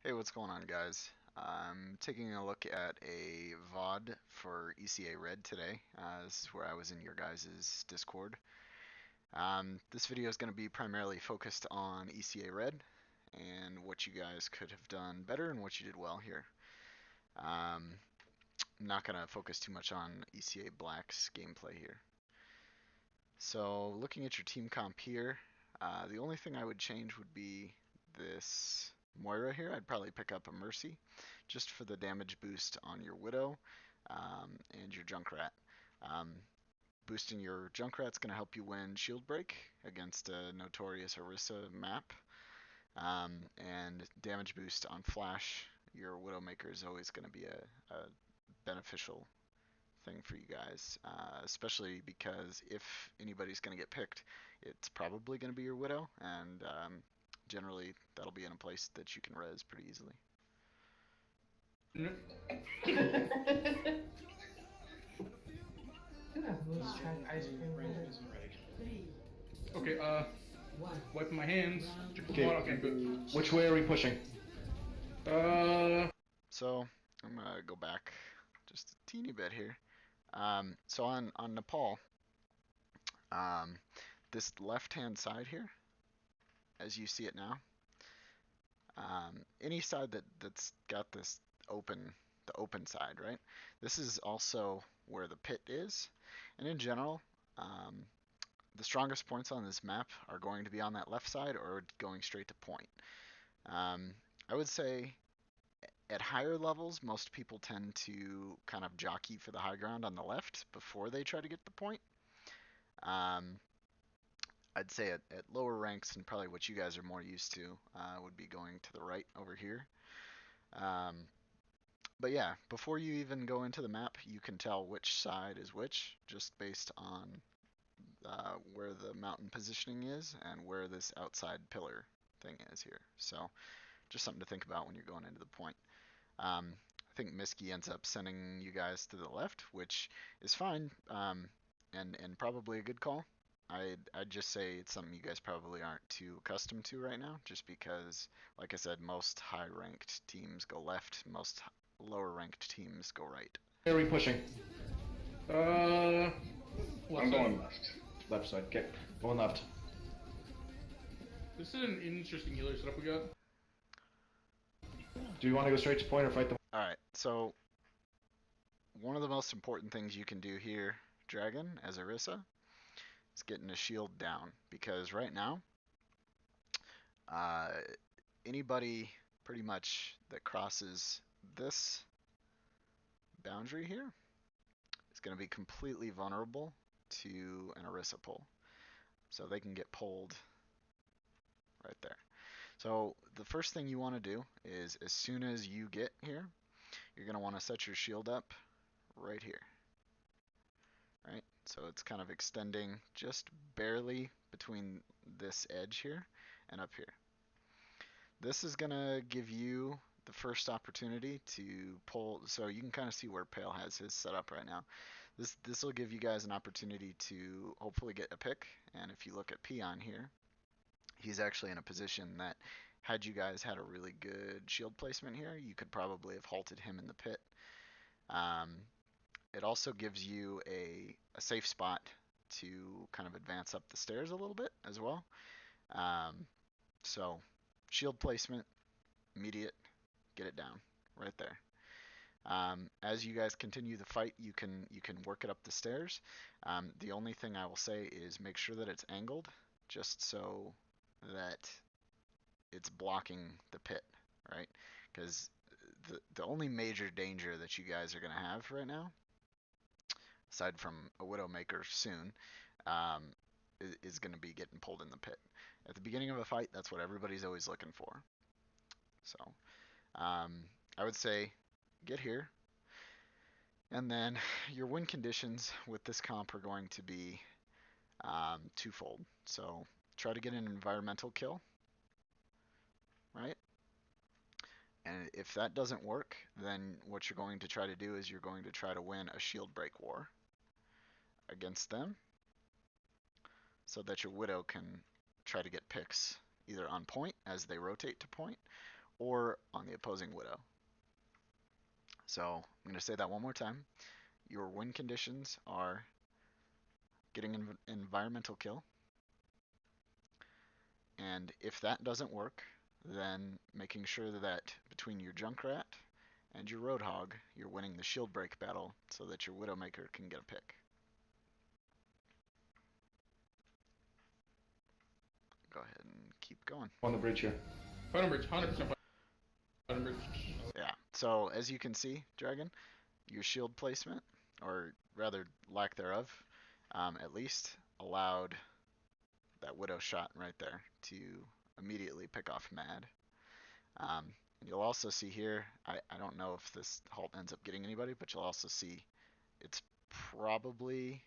Hey, what's going on, guys? I'm taking a look at a VOD for ECA Red today. This is where I was in your guys' Discord. This video is going to be primarily focused on ECA Red and what you guys could have done better and what you did well here. I'm not going to focus too much on ECA Black's gameplay here. So, looking at your team comp here, the only thing I would change would be this Moira here. I'd probably pick up a Mercy just for the damage boost on your Widow and your Junkrat. Boosting your Junkrat's going to help you win Shield Break against a notorious Orisa map. And damage boost on Flash, your Widowmaker is always going to be a beneficial thing for you guys, especially because if anybody's going to get picked, it's probably going to be your Widow, and generally that'll be in a place that you can res pretty easily. Okay, wiping my hands. Okay. Okay, good. Which way are we pushing? So I'm gonna go back just a teeny bit here. So on Nepal, this left-hand side here, as you see it now, any side that's got this open, the open side, right? This is also where the pit is, and in general, the strongest points on this map are going to be on that left side or going straight to point. I would say at higher levels, most people tend to kind of jockey for the high ground on the left before they try to get the point. I'd say at lower ranks, and probably what you guys are more used to, would be going to the right over here. But yeah, before you even go into the map, you can tell which side is which just based on where the mountain positioning is and where this outside pillar thing is here. So just something to think about when you're going into the point. I think Miski ends up sending you guys to the left, which is fine, and probably a good call. I'd just say it's something you guys probably aren't too accustomed to right now, just because, like I said, most high-ranked teams go left, most lower-ranked teams go right. Where are we pushing? I'm going left. Left side. Okay, going left. This is an interesting healer setup we got. Do you want to go straight to point or fight them? Alright, so one of the most important things you can do here, Dragon, as Orisa, is getting a shield down, because right now, anybody pretty much that crosses this boundary here is going to be completely vulnerable to an Orisa pull. So they can get pulled right there. So the first thing you want to do is, as soon as you get here, you're going to want to set your shield up right here. Right? So it's kind of extending just barely between this edge here and up here. This is going to give you the first opportunity to pull, so you can kind of see where Pale has his set up right now. This will give you guys an opportunity to hopefully get a pick, and if you look at Peon here, he's actually in a position that had you guys had a really good shield placement here, you could probably have halted him in the pit. It also gives you a safe spot to kind of advance up the stairs a little bit as well. So shield placement, immediate, get it down right there. As you guys continue the fight, you can work it up the stairs. The only thing I will say is make sure that it's angled, just so that it's blocking the pit, right? Because the only major danger that you guys are going to have right now, aside from a Widowmaker soon, is going to be getting pulled in the pit. At the beginning of a fight, that's what everybody's always looking for. So I would say get here, and then your win conditions with this comp are going to be twofold. So try to get an environmental kill, right? And if that doesn't work, then what you're going to try to do is you're going to try to win a shield break war against them, so that your Widow can try to get picks either on point as they rotate to point, or on the opposing Widow. So I'm going to say that one more time. Your win conditions are getting an environmental kill, and if that doesn't work, then making sure that between your Junkrat and your Roadhog, you're winning the shield break battle so that your Widowmaker can get a pick. Go ahead and keep going. On the bridge here. Fight on bridge, 100% fight on bridge. Yeah, so as you can see, Dragon, your shield placement, or rather lack thereof, at least allowed that Widow shot right there to immediately pick off Mad. And you'll also see here, I don't know if this halt ends up getting anybody, but you'll also see it's probably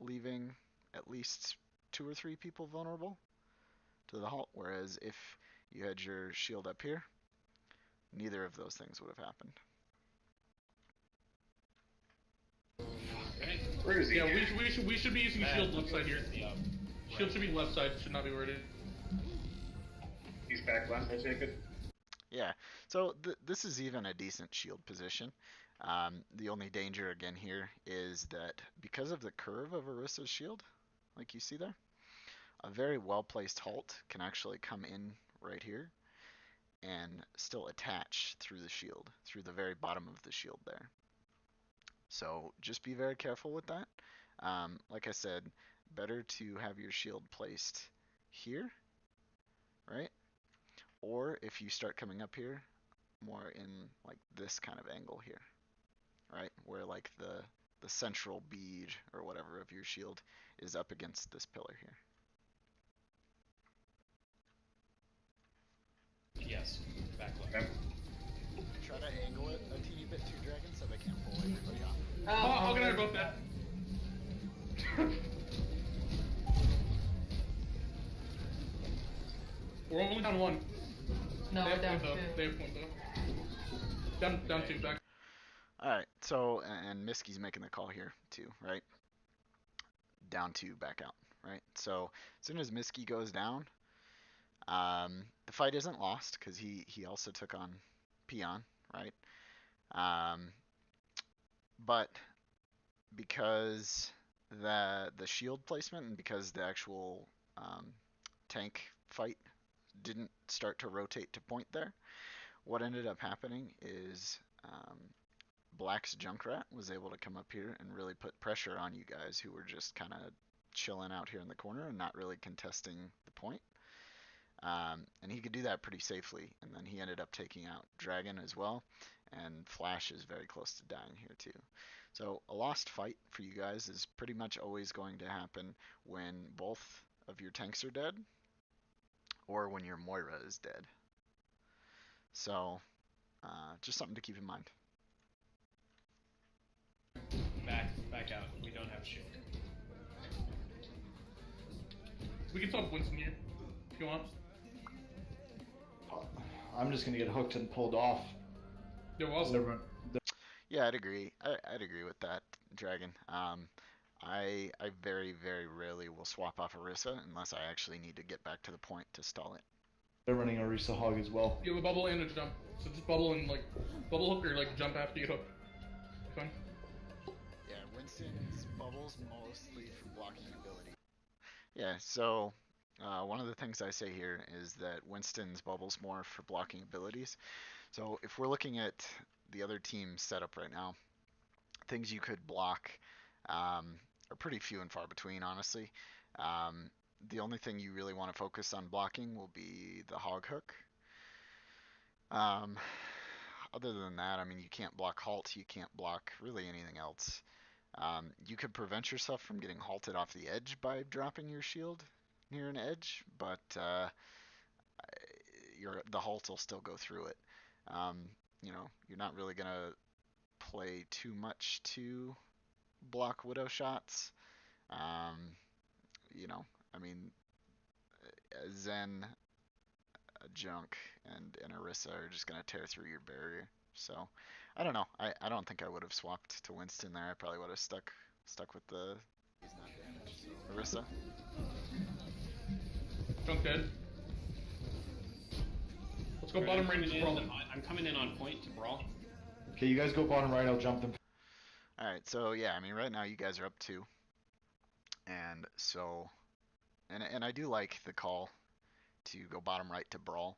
leaving at least 2 or 3 people vulnerable to the halt, whereas if you had your shield up here, neither of those things would have happened. Where is he? Yeah, we should be using shield left side here. Shield should be left side, should not be where it is. He's back left, I take it. Yeah, so this is even a decent shield position. The only danger again here is that because of the curve of Orisa's shield, like you see there, a very well placed halt can actually come in right here and still attach through the shield, through the very bottom of the shield there. So just be very careful with that. Like I said, better to have your shield placed here, right? Or if you start coming up here, more in like this kind of angle here, right? Where like the central bead or whatever of your shield is up against this pillar here. Yes, back left. Yep. Try to angle it a teeny bit to Dragon so they can't pull everybody off. How can I both that? We're only down 1. No, They we're have down point, though. 2. They have point, though. Down 2, back. Alright, so, and Miski's making the call here too, right? Down 2, back out, right? So, as soon as Miski goes down, the fight isn't lost because he also took on Peon, right? But because the shield placement and because the actual tank fight didn't start to rotate to point there, what ended up happening is Black's Junkrat was able to come up here and really put pressure on you guys who were just kind of chilling out here in the corner and not really contesting the point. And he could do that pretty safely, and then he ended up taking out Dragon as well, and Flash is very close to dying here too. So a lost fight for you guys is pretty much always going to happen when both of your tanks are dead, or when your Moira is dead. So just something to keep in mind. Back out. We don't have shield. We can swap Winston here, if you want. I'm just gonna get hooked and pulled off. Yeah, well, They're- Yeah, I'd agree. I'd agree with that, Dragon. I very, very rarely will swap off Orisa unless I actually need to get back to the point to stall it. They're running Orisa Hog as well. you have a bubble and a jump. So just bubble and like bubble hook or like jump after you hook. Fine. Yeah, Winston's bubbles mostly for blocking ability. Yeah, so one of the things I say here is that Winston's bubbles more for blocking abilities. So if we're looking at the other team's setup right now, things you could block are pretty few and far between, honestly. The only thing you really want to focus on blocking will be the hog hook. Other than that, I mean, you can't block halt, you can't block really anything else. You could prevent yourself from getting halted off the edge by dropping your shield near an edge, but the halt will still go through it. You know, you're not really going to play too much to block Widow shots. You know, I mean, Zen, Junk, and Orisa are just going to tear through your barrier. So, I don't know. I don't think I would have swapped to Winston there. I probably would have stuck with the... He's not damaged, so. Orisa? Jump dead. Let's go Alright, bottom right to Brawling. I'm coming in on point to brawl. Okay, you guys go bottom right. I'll jump them. All right, so yeah, I mean, right now you guys are up 2, and so, and I do like the call to go bottom right to brawl.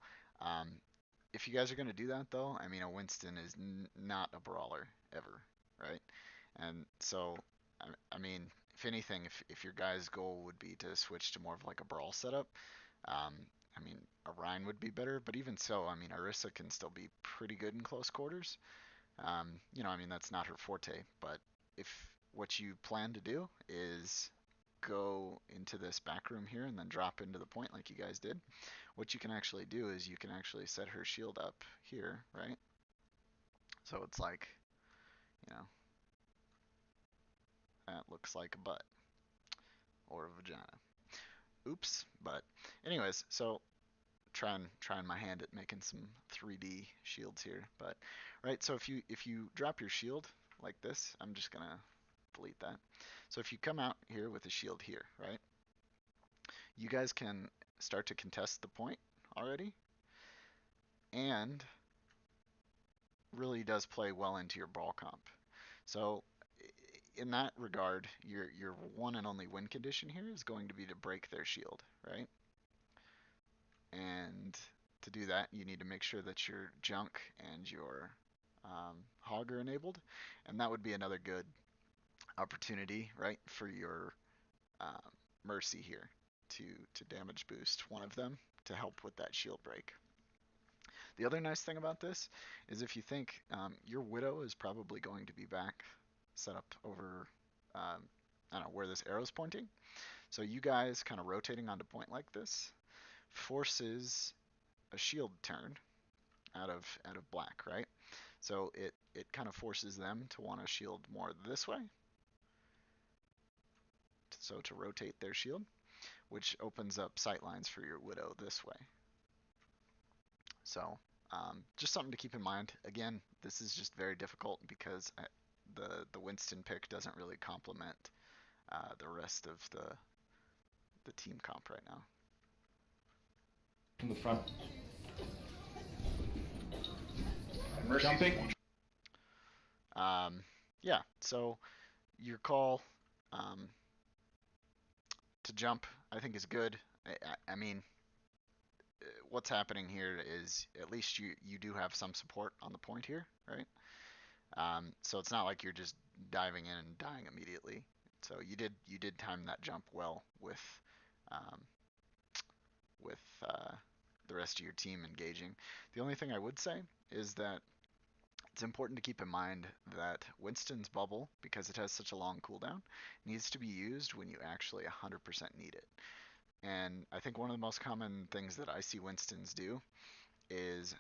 If you guys are gonna do that though, I mean, a Winston is not a brawler ever, right? And so, I mean, if anything, if your guys' goal would be to switch to more of like a brawl setup, I mean, a Rhine would be better, but even so, I mean, Orisa can still be pretty good in close quarters. You know, I mean, that's not her forte, but if what you plan to do is go into this back room here and then drop into the point like you guys did, what you can actually do is you can actually set her shield up here, right? So it's like, you know, that looks like a butt or a vagina. Oops, but anyways, so trying my hand at making some 3D shields here, but right, so if you drop your shield like this, I'm just gonna delete that. So if you come out here with a shield here, right, you guys can start to contest the point already, and really does play well into your brawl comp. So in that regard, your one and only win condition here is going to be to break their shield, right? And to do that, you need to make sure that your junk and your hog are enabled, and that would be another good opportunity, right, for your mercy here to damage boost one of them to help with that shield break. The other nice thing about this is if you think your widow is probably going to be back set up over I don't know where this arrow's pointing, so you guys kind of rotating onto point like this forces a shield turn out of black, right? So it kind of forces them to want to shield more this way, so to rotate their shield, which opens up sightlines for your widow this way. So just something to keep in mind. Again, this is just very difficult because the Winston pick doesn't really complement the rest of the team comp right now. From the front. Jumping. Yeah, so your call to jump, I think, is good. I mean, what's happening here is at least you do have some support on the point here, right? So it's not like you're just diving in and dying immediately. So you did time that jump well with the rest of your team engaging. The only thing I would say is that it's important to keep in mind that Winston's bubble, because it has such a long cooldown, needs to be used when you actually 100% need it. And I think one of the most common things that I see Winstons do is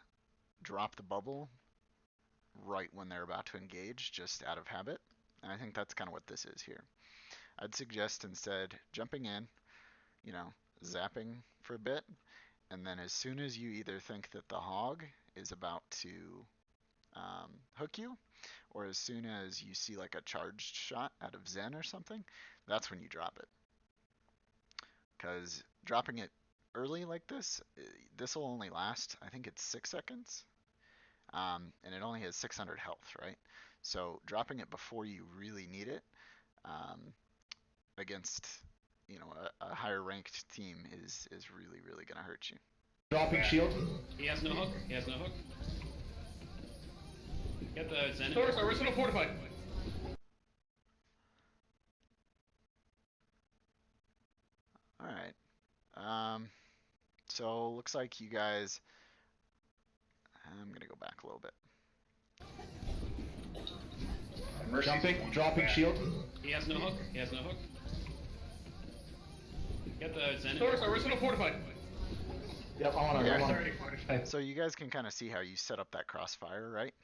drop the bubble right when they're about to engage, just out of habit. And I think that's kind of what this is here. I'd suggest instead jumping in, you know, zapping for a bit, and then as soon as you either think that the hog is about to hook you, or as soon as you see like a charged shot out of Zen or something, that's when you drop it. Because dropping it early like this will only last, I think it's 6 seconds, and it only has 600 health, right? So dropping it before you really need it against, you know, a higher ranked team is really gonna hurt you. Dropping shield. He has no hook. He has no hook. Get the Zen. Orisa fortified. All right. So looks like you guys. I'm gonna go back a little bit. Jumping. Dropping shield. He has no hook. He has no hook. Get the Zen. Orisa fortified. Yep, I'm on. So you guys can kind of see how you set up that crossfire, right?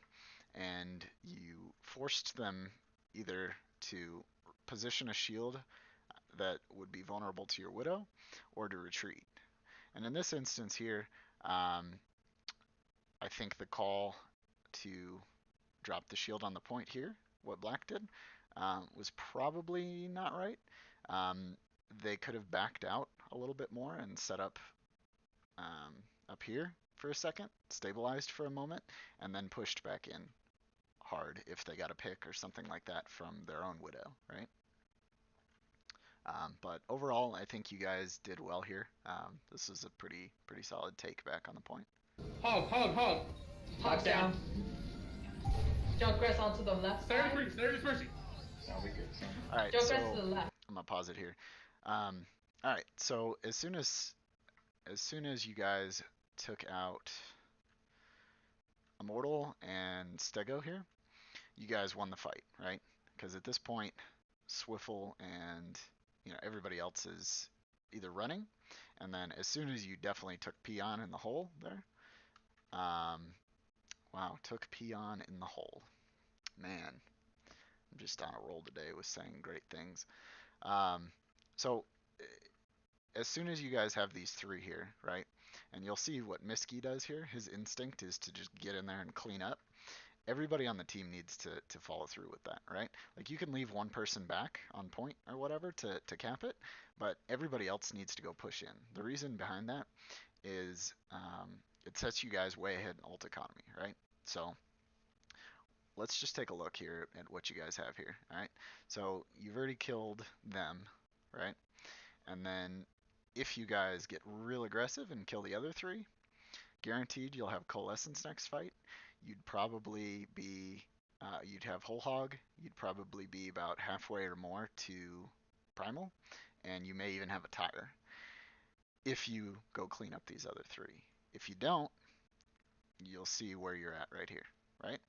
And you forced them either to position a shield that would be vulnerable to your widow, or to retreat. And in this instance here, I think the call to drop the shield on the point here, what black did, was probably not right. They could have backed out a little bit more and set up up here for a second, stabilized for a moment, and then pushed back in hard if they got a pick or something like that from their own widow, right? But overall, I think you guys did well here. This was a pretty solid take back on the point. Hog, hog, hog. Hog down. Junkgrass onto the left There side. is mercy. That'll be good. So. All right, Junkgrass so to the left. I'm gonna pause it here. All right, so as soon as you guys took out Immortal and Stego here, you guys won the fight, right? Because at this point, Swiffle and everybody else is either running, and then as soon as you definitely took Peon in the hole there, wow, took Peon in the hole. Man, I'm just on a roll today with saying great things. So as soon as you guys have these three here, right, and you'll see what Miski does here, his instinct is to just get in there and clean up. Everybody on the team needs to follow through with that, right? Like you can leave one person back on point or whatever to cap it, but everybody else needs to go push in. The reason behind that is it sets you guys way ahead in ult economy, right? So let's just take a look here at what you guys have here, all right? So you've already killed them, right? And then if you guys get real aggressive and kill the other three, guaranteed you'll have Coalescence next fight. You'd probably be, you'd have Whole Hog, you'd probably be about halfway or more to Primal, and you may even have a tire if you go clean up these other three. If you don't, you'll see where you're at right here, right?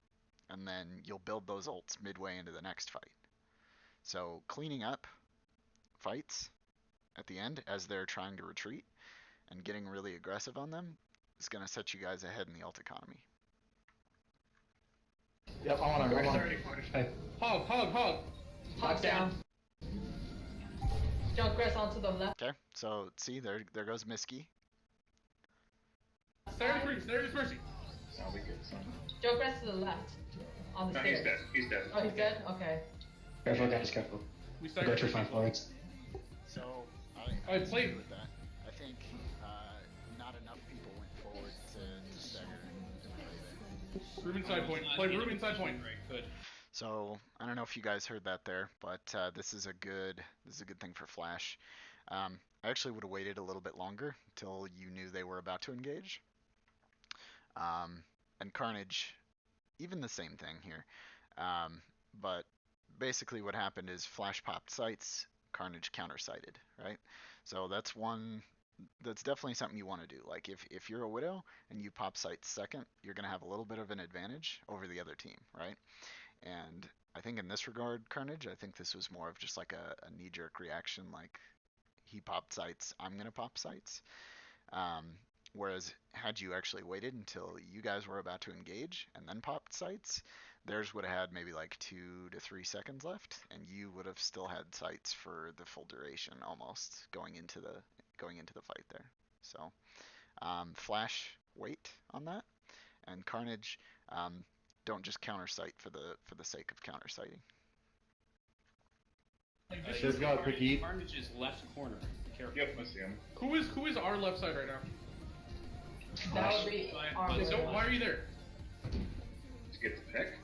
And then you'll build those ults midway into the next fight. So cleaning up fights at the end as they're trying to retreat and getting really aggressive on them is going to set you guys ahead in the ult economy. Yep, I want to go on. Hey. Hog, hog, hog. Hog down. Junkgrass onto the left. Okay, so see, there goes Miski. There is mercy. That'll be good. So. Junkgrass to the left. On the No, stairs. he's dead. He's dead. Oh, he's dead? Okay. Careful, guys, careful. We I started got your 5 points. So I I played- agree with that. I think not enough people went forward to stagger and Room inside point. Play room inside point. Right, good. So I don't know if you guys heard that there, but this is a good thing for Flash. I actually would have waited a little bit longer until you knew they were about to engage. And Carnage, even the same thing here. But basically what happened is Flash popped sights, Carnage counter-sighted, right? So that's definitely something you want to do. Like if you're a Widow and you pop sights second, you're going to have a little bit of an advantage over the other team, right? And I think in this regard, Carnage, I think this was more of just like a knee-jerk reaction, like he popped sights, I'm going to pop sights. Whereas had you actually waited until you guys were about to engage and then popped sights, theirs would have had maybe like 2 to 3 seconds left, and you would have still had sights for the full duration almost going into the fight there. So Flash, wait on that, and Carnage, don't just counter sight for the sake of counter sighting. They've got Brigitte. Carnage's left corner. Careful. Yep, I see him. Who is our left side right now? That would be our Let's So winner. why are you there? Let's get the pick.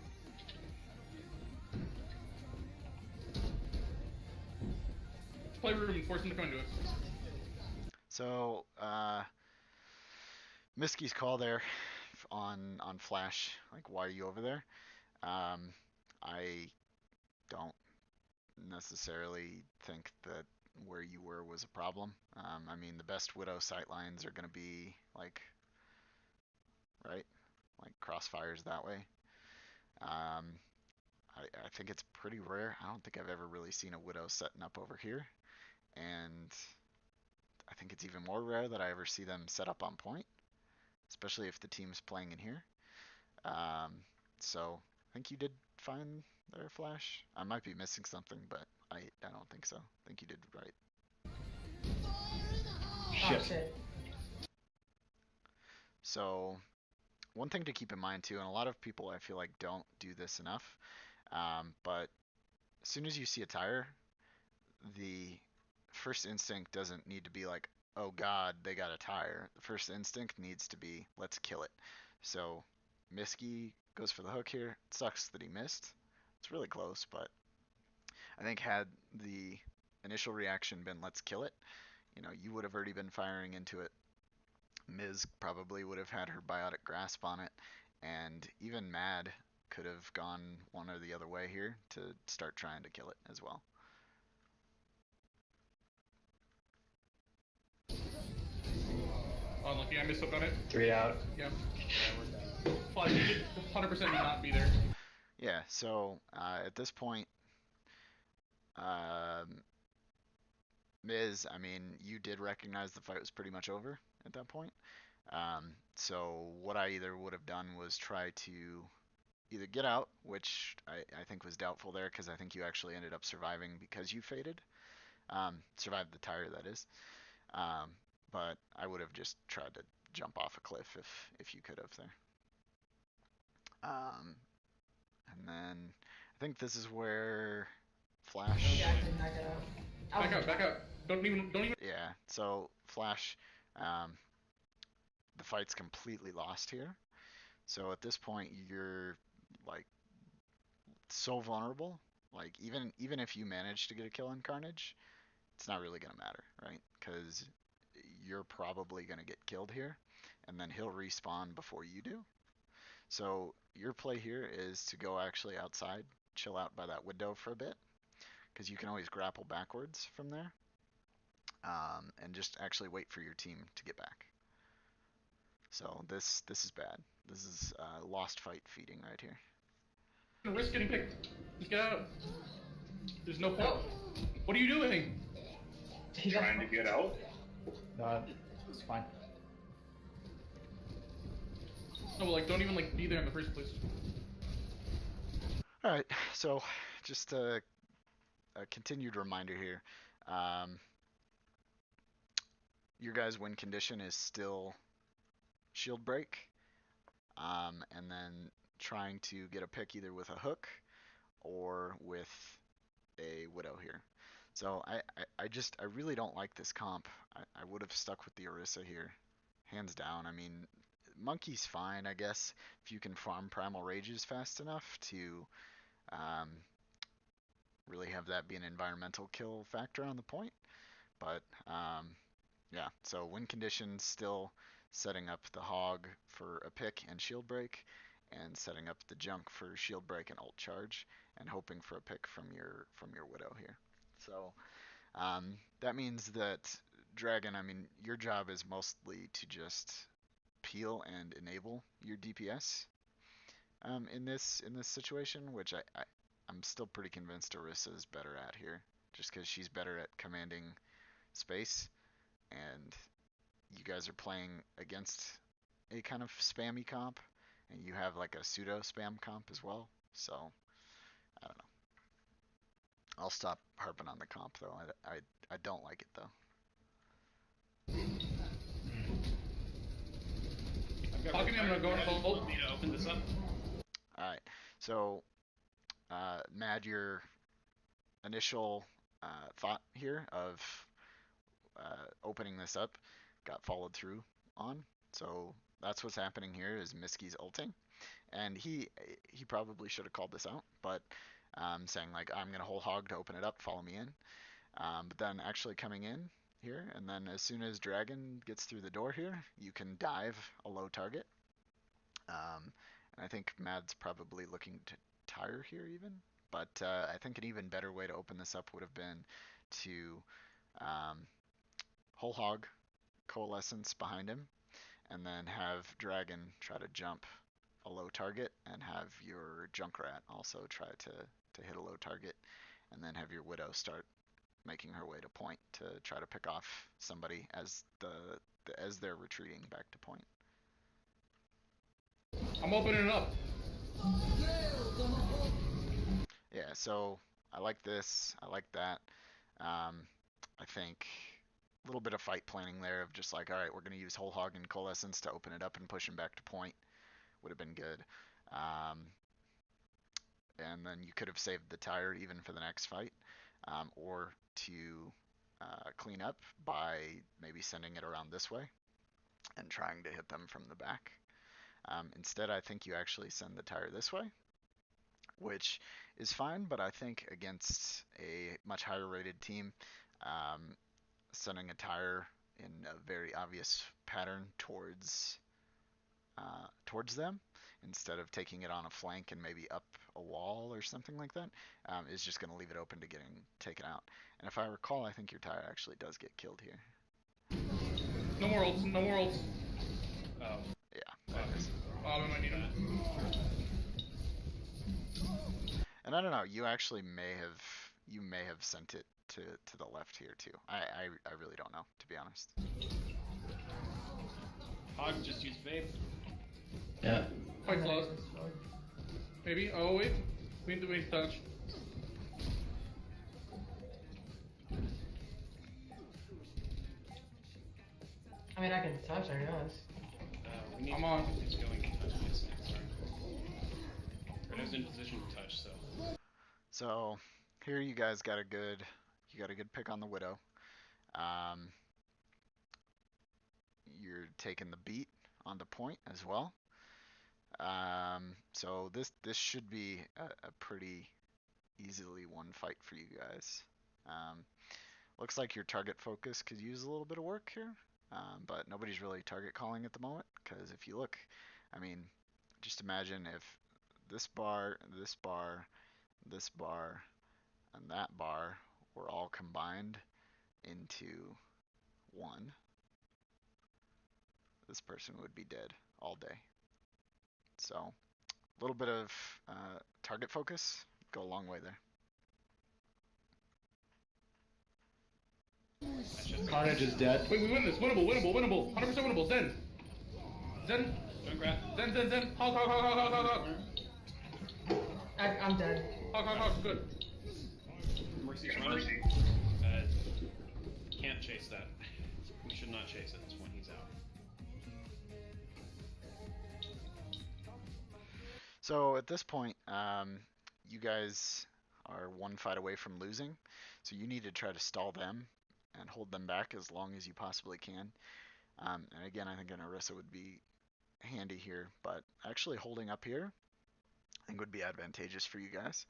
Play room and force him to come into us. So Miski's call there on Flash, like why are you over there? I don't necessarily think that where you were was a problem. I mean, the best Widow sightlines are going to be like, right, like crossfires that way. I think it's pretty rare. I don't think I've ever really seen a Widow setting up over here, and I think it's even more rare that I ever see them set up on point, especially if the team's playing in here. So I think you did fine there, Flash. I might be missing something, but I don't think so. I think you did right. Oh, shit. So one thing to keep in mind too, and a lot of people I feel like don't do this enough, but as soon as you see a tire, the first instinct doesn't need to be like, oh god, they got a tire. The first instinct needs to be, let's kill it. So Miski goes for the hook here. It sucks that he missed. It's really close, but I think had the initial reaction been let's kill it, you would have already been firing into it. Miz probably would have had her biotic grasp on it, and even Mad could have gone one or the other way here to start trying to kill it as well. Unlucky, I missed up on it. 3 out. Yeah. Flash, you should 100% not be there. Yeah, so at this point, Miz, I mean, you did recognize the fight was pretty much over at that point. So what I either would have done was try to either get out, which I think was doubtful there because I think you actually ended up surviving because you faded. Survived the tire, that is. But I would have just tried to jump off a cliff if you could have there. And then I think this is where Flash. Yeah, I did not get out. Back out. Don't even. Yeah, so Flash, the fight's completely lost here. So at this point, you're like so vulnerable. Like even if you manage to get a kill on Carnage, it's not really gonna matter, right? Because you're probably gonna get killed here, and then he'll respawn before you do. So your play here is to go actually outside, chill out by that window for a bit, because you can always grapple backwards from there, and just actually wait for your team to get back. So this is bad. This is lost fight feeding right here. Risk getting picked. Just get out. There's no point. What are you doing? Trying to get out. It's fine. No, like don't even like be there in the first place. All right, so just a continued reminder here. Your guys' win condition is still shield break, and then trying to get a pick either with a hook or with a widow here. So I really don't like this comp. I would have stuck with the Orisa here, hands down. I mean, Monkey's fine, I guess, if you can farm Primal Rages fast enough to really have that be an environmental kill factor on the point. But yeah, so win conditions still setting up the Hog for a pick and shield break, and setting up the Junk for shield break and ult charge, and hoping for a pick from your Widow here. So that means that Dragon, I mean, your job is mostly to just peel and enable your DPS in this situation, which I'm still pretty convinced Orisa is better at here, just because she's better at commanding space, and you guys are playing against a kind of spammy comp, and you have like a pseudo spam comp as well. So I don't know. I'll stop harping on the comp though. I don't like it though. Talking, I'm gonna go and ult. Need to open this up. All right. So Mad, your initial thought here of opening this up got followed through on. So that's what's happening here is Miski's ulting, and he probably should have called this out, but saying like I'm gonna whole hog to open it up, follow me in, but then actually coming in here, and then as soon as Dragon gets through the door here, you can dive a low target, and I think Mad's probably looking to tire here even, but I think an even better way to open this up would have been to whole hog Coalescence behind him, and then have Dragon try to jump a low target, and have your Junkrat also try to hit a low target, and then have your Widow start making her way to point to try to pick off somebody as as they're retreating back to point. I'm opening it up. Yeah, so I like this. I like that. I think a little bit of fight planning there of just like, all right, we're going to use whole hog and coalescence to open it up and push him back to point. Would have been good. And then you could have saved the tire even for the next fight, or to clean up by maybe sending it around this way and trying to hit them from the back. Instead, I think you actually send the tire this way, which is fine, but I think against a much higher rated team, sending a tire in a very obvious pattern towards them instead of taking it on a flank and maybe up a wall or something like that is just going to leave it open to getting taken out. And if I recall, I think your tire actually does get killed here. No more ults, no more ults. Oh. Yeah. That is. Oh, we might need him. And I don't know, you actually may have sent it to the left here too. I really don't know, to be honest. Hog just used vape. Yeah. Fight close. Maybe. Oh wait. We need to touch. I mean, I can touch, I guess. We need I'm on. He's going to touch this next. Sorry. Rena's in position to touch, so. So here you guys got a good pick on the Widow. You're taking the beat on the point as well. So this should be a pretty easily won fight for you guys. Looks like your target focus could use a little bit of work here, but nobody's really target calling at the moment, because if you look, I mean, just imagine if this bar, this bar, this bar, and that bar were all combined into one. This person would be dead all day. So a little bit of target focus, go a long way there. Carnage is dead. Wait, we win this. Winnable, winnable, winnable. 100% winnable. Zen. Zen. Zen. Hog. I'm dead. Hog. Good. Mercy's running. Mercy. Can't chase that. We should not chase it when he's out. So at this point, you guys are one fight away from losing, so you need to try to stall them and hold them back as long as you possibly can. And again, I think an Orisa would be handy here, but actually holding up here I think would be advantageous for you guys,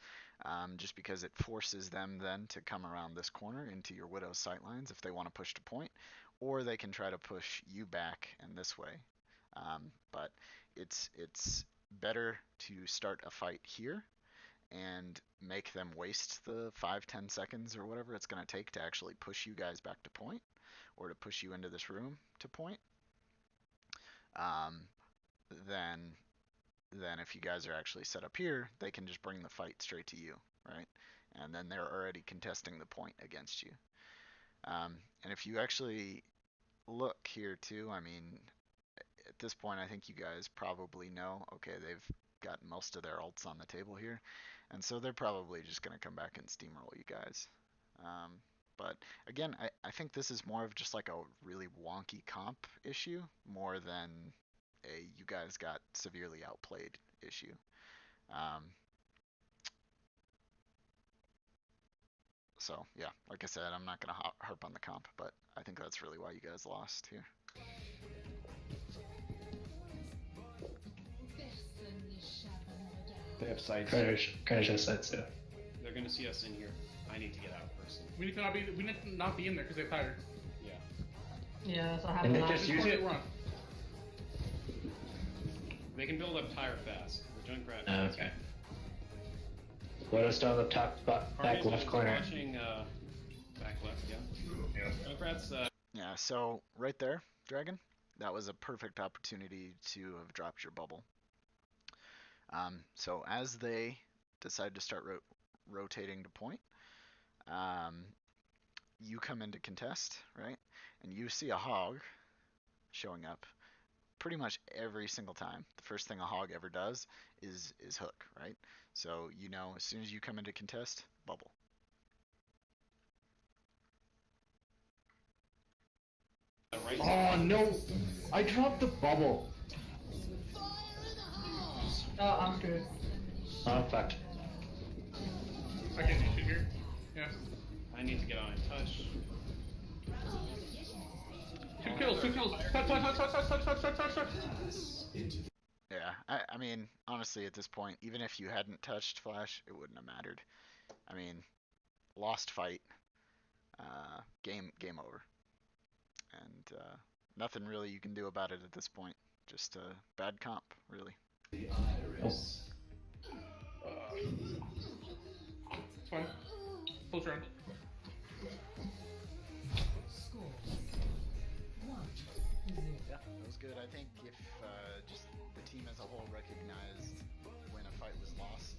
just because it forces them then to come around this corner into your Widow's sightlines if they want to push to point, or they can try to push you back and this way. But it's better to start a fight here and make them waste the 5-10 seconds or whatever it's going to take to actually push you guys back to point, or to push you into this room to point, then if you guys are actually set up here, they can just bring the fight straight to you, right? And then they're already contesting the point against you. And if you actually look here too, I mean, at this point I think you guys probably know, okay, they've got most of their ults on the table here, and so they're probably just going to come back and steamroll you guys. But again, I think this is more of just like a really wonky comp issue more than a you guys got severely outplayed issue. So yeah, like I said, I'm not going to harp on the comp, but I think that's really why you guys lost here. They have sights. Carnage has sights too. They're gonna see us in here. I need to get out first. We need to not be in there because they're tired. Yeah. Yeah, that's what And happened they last just use it. Run. They can build up tire fast. The Junkrat. Okay. Widow's still on the top back left corner. Watching, back left, yeah. Junkrat's, Yeah, so right there, Dragon, that was a perfect opportunity to have dropped your bubble. So as they decide to start rotating to point, you come into contest, right? And you see a hog showing up pretty much every single time. The first thing a hog ever does is hook, right? So you know as soon as you come into contest, bubble. right Oh no! I dropped the bubble. Oh, I'm screwed. Oh fuck. I can't do shit here. Yeah. I need to get on and touch. Two kills, two kills. Touch, touch, touch, touch, touch, touch, touch, touch, touch. Yeah, I mean, honestly, at this point, even if you hadn't touched Flash, it wouldn't have mattered. I mean, lost fight, game over, and nothing really you can do about it at this point. Just a bad comp, really. It's fine. Close round. Yeah, that was good. I think if just the team as a whole recognized when a fight was lost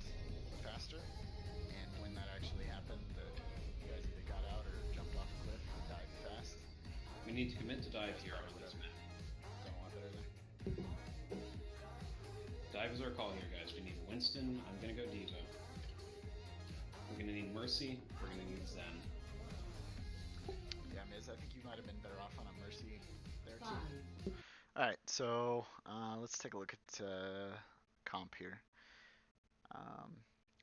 faster, and when that actually happened, that you guys either got out or jumped off a cliff or dived fast. We need to commit to dive here on this map. Done a lot better there. Dive is our call here, guys. We need Winston. I'm gonna go Diva. We're gonna need Mercy. We're gonna need Zen. Yeah, Miz, I think you might have been better off on a Mercy there too. Alright, so let's take a look at comp here.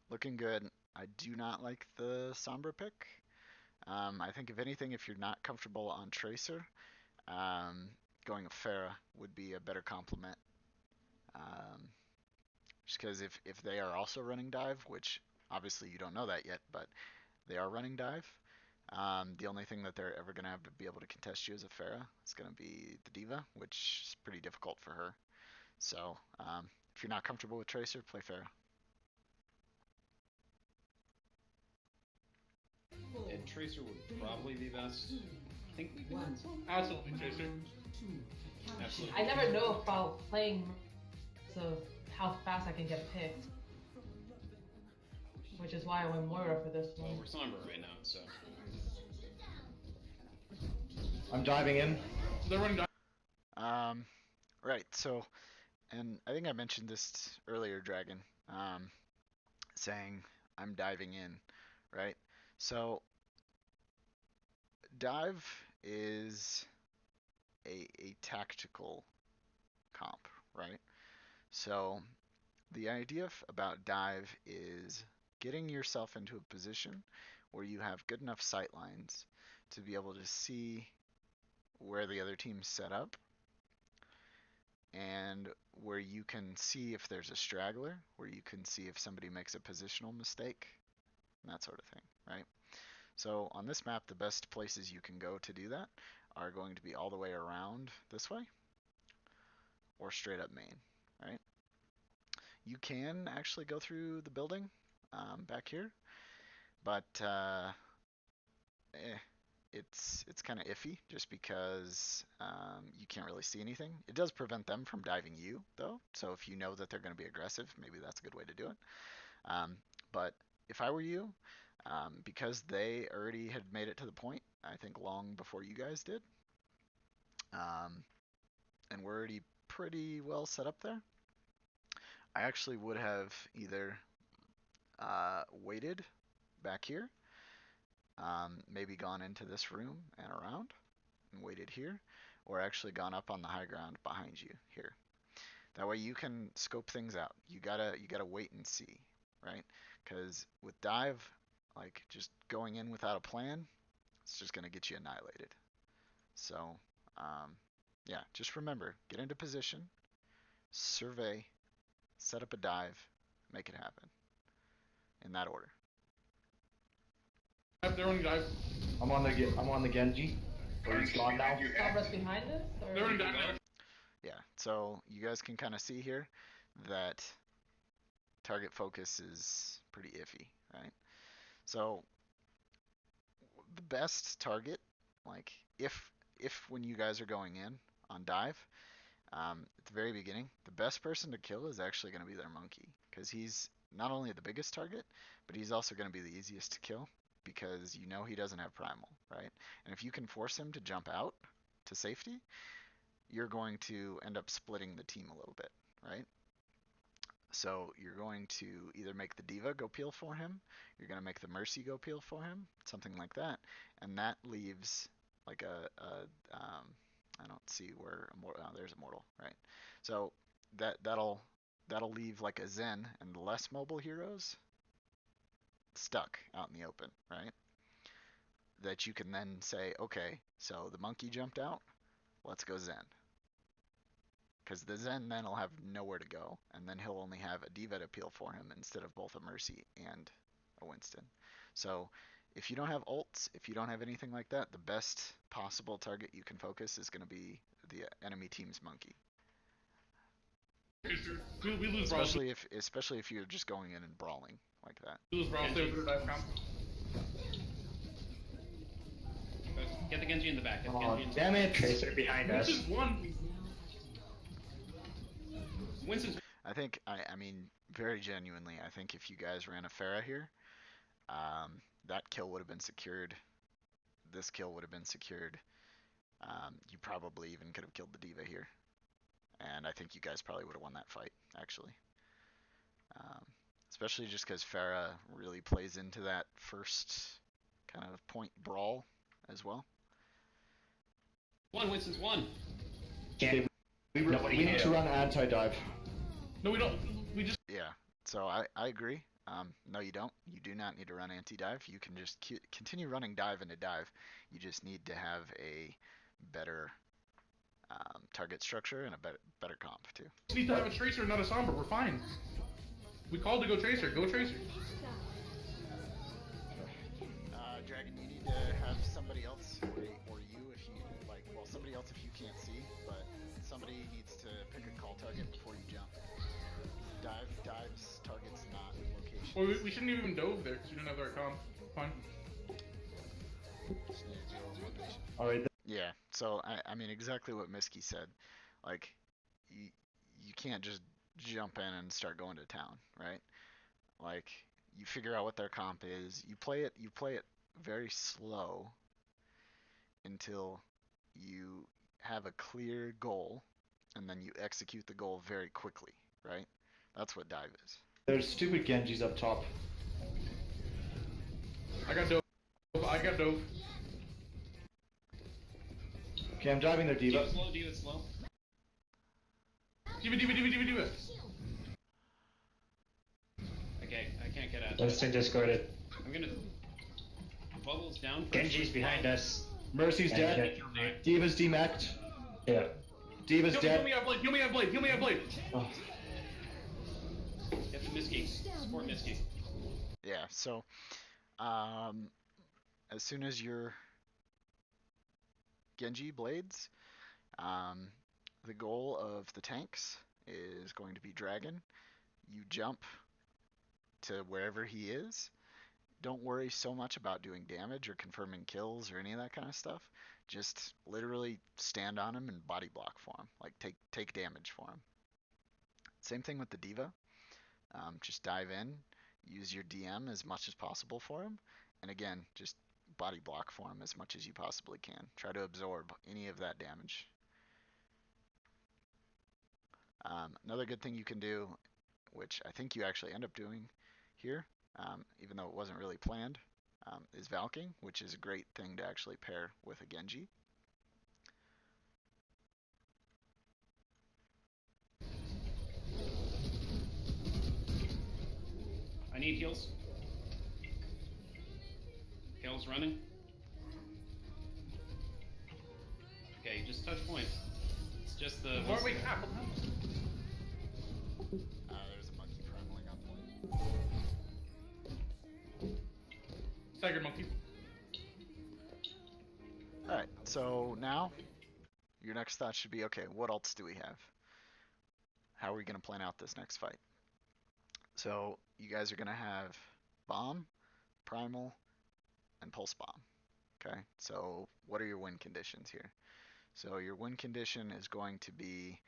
Looking good. I do not like the Sombra pick. I think if anything, if you're not comfortable on Tracer, going a Pharah would be a better complement. Just because if they are also running dive, which obviously you don't know that yet, but they are running dive, the only thing that they're ever going to have to be able to contest you as a Pharah is going to be the Diva, which is pretty difficult for her. So if you're not comfortable with Tracer, play Pharah. And Tracer would probably be best. I think we can. Absolutely, Chaser. Absolutely. I never know about playing, so how fast I can get picked. Which is why I went Moira for this Well, one. we're Sombra right now, so. I'm diving in. They're running down. Right, so, and I think I mentioned this earlier, Dragon, saying I'm diving in, right? So, dive is a tactical comp, right? So, the idea about dive is getting yourself into a position where you have good enough sight lines to be able to see where the other team's set up, and where you can see if there's a straggler, where you can see if somebody makes a positional mistake, and that sort of thing, right? So on this map, the best places you can go to do that are going to be all the way around this way, or straight up main, right? You can actually go through the building back here, but it's kind of iffy just because you can't really see anything. It does prevent them from diving you, though. So if you know that they're going to be aggressive, maybe that's a good way to do it. But if I were you, because they already had made it to the point, I think long before you guys did, and we're already pretty well set up there, I actually would have either waited back here, maybe gone into this room and around and waited here, or actually gone up on the high ground behind you here. That way you can scope things out. You gotta wait and see, right? Because with dive, like just going in without a plan, it's just gonna get you annihilated. So yeah, just remember, get into position, survey, set up a dive, make it happen. In that order. They're running dive. I'm on the Genji. Or he's gone now. Sombra's behind us? Or? They're running dive. Yeah, so you guys can kind of see here that target focus is pretty iffy, right? So the best target, like if when you guys are going in on dive, at the very beginning, the best person to kill is actually going to be their monkey, because he's not only the biggest target, but he's also going to be the easiest to kill, because you know he doesn't have primal, right? And if you can force him to jump out to safety, you're going to end up splitting the team a little bit, right? So you're going to either make the Diva go peel for him, you're going to make the Mercy go peel for him, something like that, and that leaves like I don't see where there's Immortal, right? So that'll leave like a Zen and the less mobile heroes stuck out in the open, right? that you can then say, okay, so the monkey jumped out, let's go Zen. Because the Zen then will have nowhere to go, and then he'll only have a D.Va to appeal for him instead of both a Mercy and a Winston. So if you don't have ults, if you don't have anything like that, the best possible target you can focus is going to be the enemy team's monkey. We lose Brawl. Especially if you're just going in and brawling like that. We lose Brawl. Stay with dive count. Get the Genji in the back. Get the Oh, Genji in the damn it! Tracer behind us. Winston's one. Winston's. I mean, very genuinely, I think if you guys ran a Pharah here, that kill would have been secured. This kill would have been secured. You probably even could have killed the D.Va here. And I think you guys probably would have won that fight, actually. Especially just because Pharah really plays into that first kind of point brawl as well. Winston's one. Can't. We Nobody need can to do it. run anti-dive. No, we don't. We just. Yeah, so I agree. No, you don't. You do not need to run anti-dive. You can just continue running dive into dive. You just need to have a better target structure and a better comp too. We need to have a Tracer, not a Sombra. We're fine. We called to go Tracer. Go Tracer. Dragon, you need to have somebody else, or you if you like. Well, somebody else if you can't see, but somebody needs to pick a call target before you jump. Dives targets, not location. Well, we shouldn't even dove there because we didn't have the right comp. Fine. Alright, Yeah, so I mean exactly what Miski said. Like, you can't just jump in and start going to town, right? Like, you figure out what their comp is. You play it very slow until you have a clear goal, and then you execute the goal very quickly, right? That's what dive is. there's stupid Genjis up top. I got dove. Okay, I'm diving their D.Va. Diva slow. D.Va. Okay, I can't get out. Winston discorded. I'm gonna. Bubbles down. First. Genji's behind us. Mercy's Yeah, dead. yeah. D.Va's demacked. Yeah. D.Va's Heal dead. me out, Blade. Heal me out, Blade. Oh. Get the Miski. Support Miski. Yeah, so as soon as your Genji blades, the goal of the tanks is going to be Dragon. You jump to wherever he is. Don't worry so much about doing damage or confirming kills or any of that kind of stuff. Just literally stand on him and body block for him. Like take damage for him. Same thing with the D.Va. Just dive in, use your DM as much as possible for him, and again, just body block for him as much as you possibly can. Try to absorb any of that damage. Another good thing you can do, which I think you actually end up doing here, even though it wasn't really planned, is Valking, which is a great thing to actually pair with a Genji. I need heals. Kale's running. Okay, just touch point. It's just the. Why are we cap? There's a monkey primaling on point. Staggered monkey. Alright, so now your next thought should be, okay, what else do we have? How are we going to plan out this next fight? So you guys are going to have Bomb, Primal, and Pulse Bomb. Okay, so what are your win conditions here? So your win condition is going to be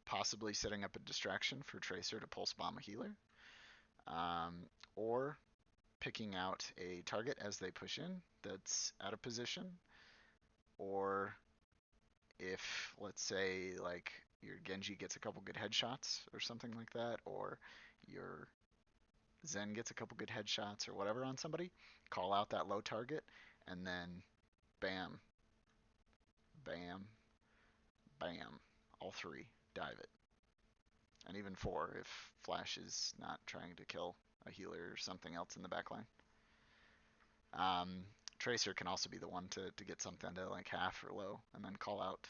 possibly setting up a distraction for Tracer to Pulse Bomb a healer, or picking out a target as they push in that's out of position, or if, let's say, like your Genji gets a couple good headshots or something like that, or your Zen gets a couple good headshots or whatever on somebody, call out that low target, and then bam, bam, bam, all three, dive it. And even 4 if Flash is not trying to kill a healer or something else in the backline. Tracer can also be the one to get something to like half or low and then call out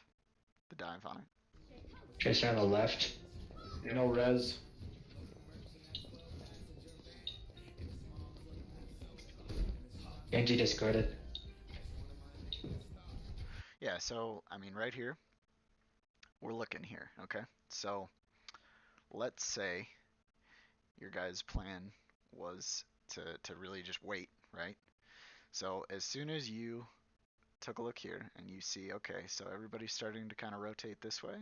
the dive on it. Tracer on the left. No res. Genji discarded. Yeah, so I mean right here, we're looking here, okay? So let's say your guys' plan was to really just wait, right? So as soon as you took a look here and you see, okay, so everybody's starting to kind of rotate this way,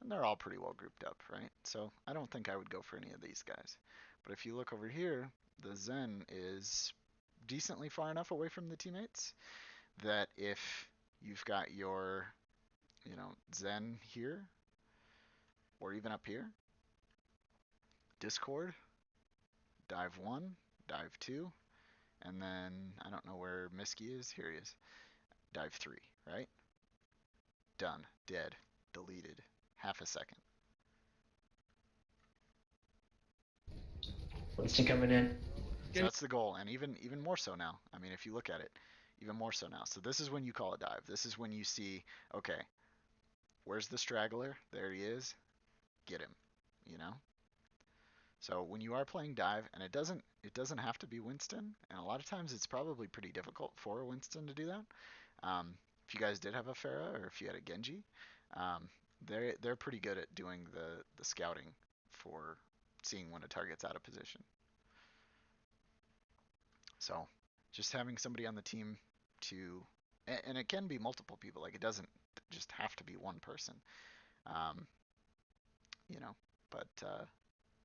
and they're all pretty well grouped up, right? So I don't think I would go for any of these guys. But if you look over here, the Zen is decently far enough away from the teammates that if you've got your, you know, Zen here, or even up here, Discord, dive 1, dive 2, and then I don't know where Misky is. Here he is. Dive 3, right? Done. Dead. Deleted. Half a second. Winston coming in. So that's the goal, and even more so now. I mean, if you look at it, even more so now. So this is when you call a dive. This is when you see, okay, where's the straggler? There he is. Get him. You know. So when you are playing dive, and it doesn't have to be Winston, and a lot of times it's probably pretty difficult for Winston to do that. If you guys did have a Pharah or if you had a Genji, they're pretty good at doing the scouting for seeing when a target's out of position. So just having somebody on the team to, and it can be multiple people, like it doesn't just have to be one person, you know, but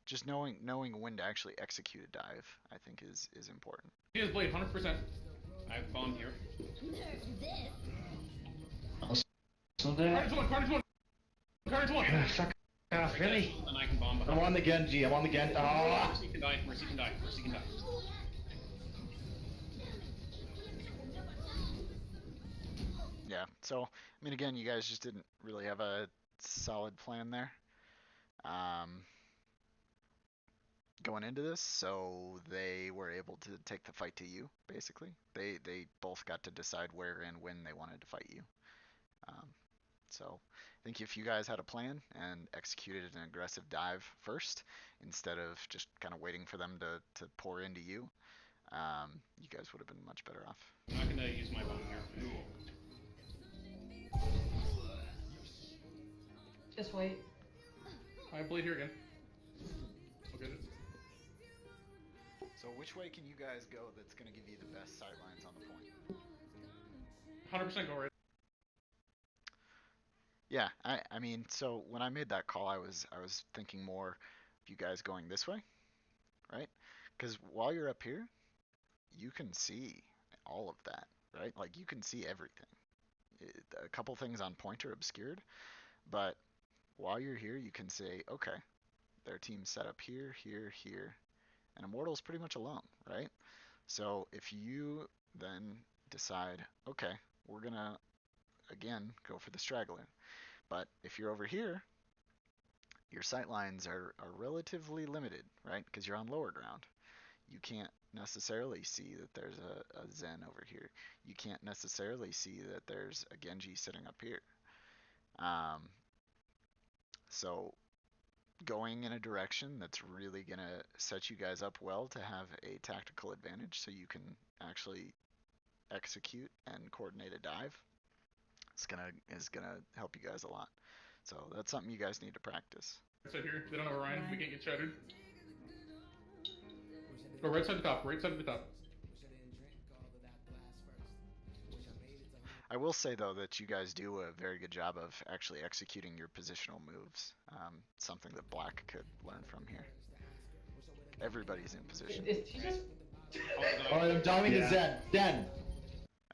just knowing when to actually execute a dive, I think is important. He has blade 100%. I have bomb here. So there. Carnage 1, Carnage 1! Carnage 1! Fuck off, really? Then I can bomb behind. I'm on the Genji. I'm on the Genji. Ah! Mercy can die. Mercy can die. Mercy can die. Yeah, so I mean, again, you guys just didn't really have a solid plan there going into this, so they were able to take the fight to you. Basically, they both got to decide where and when they wanted to fight you. So I think if you guys had a plan and executed an aggressive dive first instead of just kind of waiting for them to pour into you, you guys would have been much better off. I'm not gonna use my bomb here. Just wait. I have blade here again. Look at it. So which way can you guys go that's going to give you the best sightlines on the point? 100% go right. Yeah, I mean, so when I made that call, I was thinking more of you guys going this way, right? Because while you're up here, you can see all of that, right? Like you can see everything. A couple things on point are obscured, but while you're here, you can say, okay, their team's set up here, here, here, and Immortal's pretty much alone, right? So if you then decide, okay, we're gonna again go for the straggler, but if you're over here, your sight lines are relatively limited, right? Because you're on lower ground. You can't necessarily see that there's a Zen over here. You can't necessarily see that there's a Genji sitting up here. So going in a direction that's really going to set you guys up well to have a tactical advantage so you can actually execute and coordinate a dive is gonna help you guys a lot. So that's something you guys need to practice. Right side here. They don't have Orion. We can't get shattered. Go right side to top. Right side to the top. I will say though that you guys do a very good job of actually executing your positional moves. Something that Black could learn from here. Everybody's in position. Is he just? Alright, I'm diving to Zen. Zen!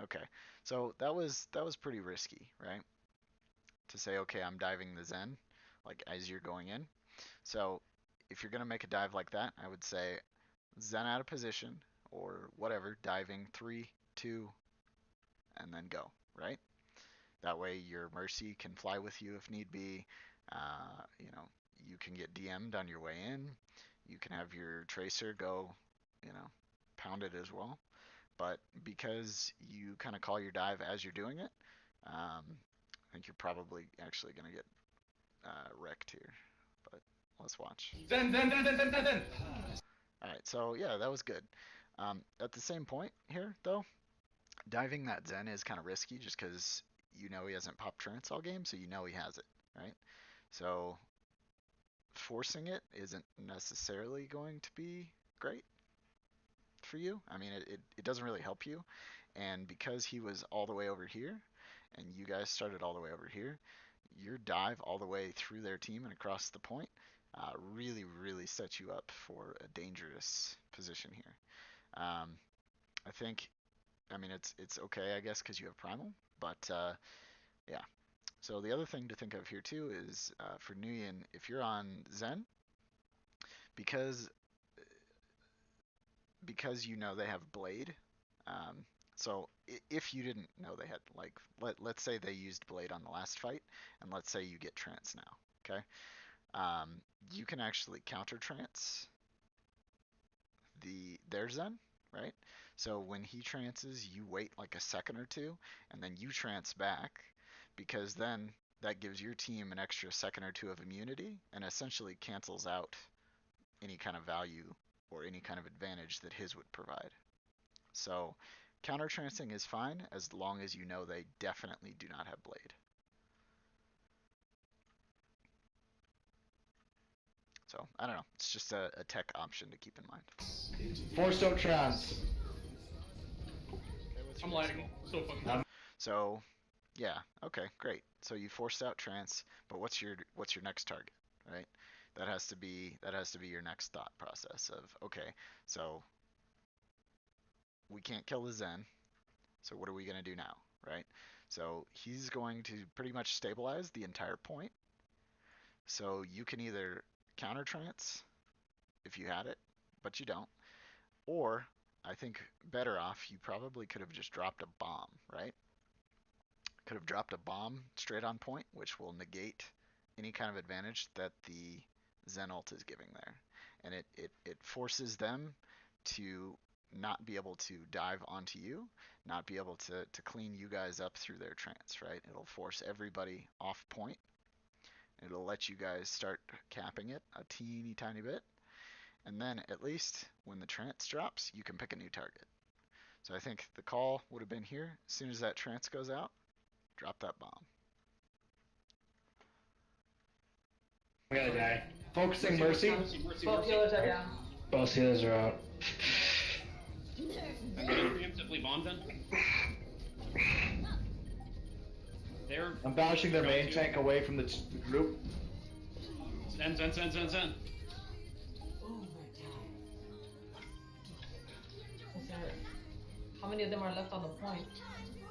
Okay, so that was pretty risky, right? To say, okay, I'm diving the Zen, like as you're going in. So if you're gonna make a dive like that, I would say Zen out of position or whatever, diving 3, 2, and then go, right? That way your Mercy can fly with you if need be. You know, you can get DM'd on your way in. You can have your Tracer go, you know, pound it as well. but because you kind of call your dive as you're doing it, I think you're probably actually going to get wrecked here. But let's watch. Zen. Alright, so yeah, that was good. At the same point here, though, diving that Zen is kind of risky just because you know he hasn't popped Trance all game, so you know he has it, right? So forcing it isn't necessarily going to be great for you. I mean, it doesn't really help you. And because he was all the way over here, and you guys started all the way over here, your dive all the way through their team and across the point really, really sets you up for a dangerous position here. I think, I mean, it's okay, I guess, because you have Primal, but yeah. So the other thing to think of here too is for Nguyen, if you're on Zen, because you know they have Blade. So if you didn't know they had, like, let's say they used Blade on the last fight, and let's say you get Trance now, okay? You can actually counter Trance their Zen, right? So when he trances, you wait like a second or two, and then you trance back, because then that gives your team an extra second or two of immunity, and essentially cancels out any kind of value or any kind of advantage that his would provide. So counter trancing is fine as long as you know they definitely do not have Blade. So I don't know. It's just a tech option to keep in mind. Forced out trance. I'm lagging so fucking. So yeah, okay, great. So you forced out Trance, but what's your next target, right? That has to be your next thought process of, okay, so we can't kill the Zen, so what are we gonna do now, right? So he's going to pretty much stabilize the entire point. So you can either counter Trance if you had it, but you don't, or I think better off, you probably could have just dropped a bomb, right? Could have dropped a bomb straight on point, which will negate any kind of advantage that the Zen ult is giving there. And it forces them to not be able to dive onto you, not be able to clean you guys up through their trance, right? It'll force everybody off point. It'll let you guys start capping it a teeny tiny bit. And then at least when the trance drops, you can pick a new target. So I think the call would have been here. As soon as that trance goes out, drop that bomb. We gotta die. Focusing Mercy. Both healers are down. Both healers are out. I'm gonna preemptively bomb them. They're. I'm bashing their main tank away from the group. Zen. Oh my god. Is there... How many of them are left on the point?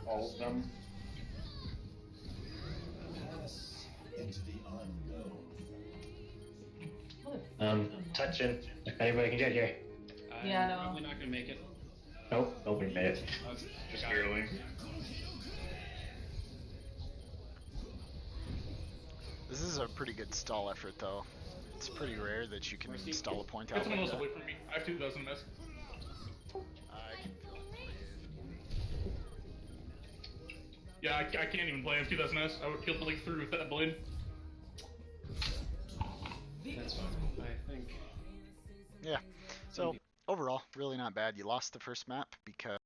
All of them. Touching. If anybody can get here. Yeah, no. Probably not gonna make it. Nope, nobody made it. Just barely. This is a pretty good stall effort, though. It's pretty rare that you can Mercy. stall a point Get out someone like else that. away from me. I have 2,000 MS. I can feel it for you. Yeah, I can't even play. I have 2,000 MS. I would kill like through with that blade. That's fine. I think. Yeah. So overall, really not bad. You lost the first map because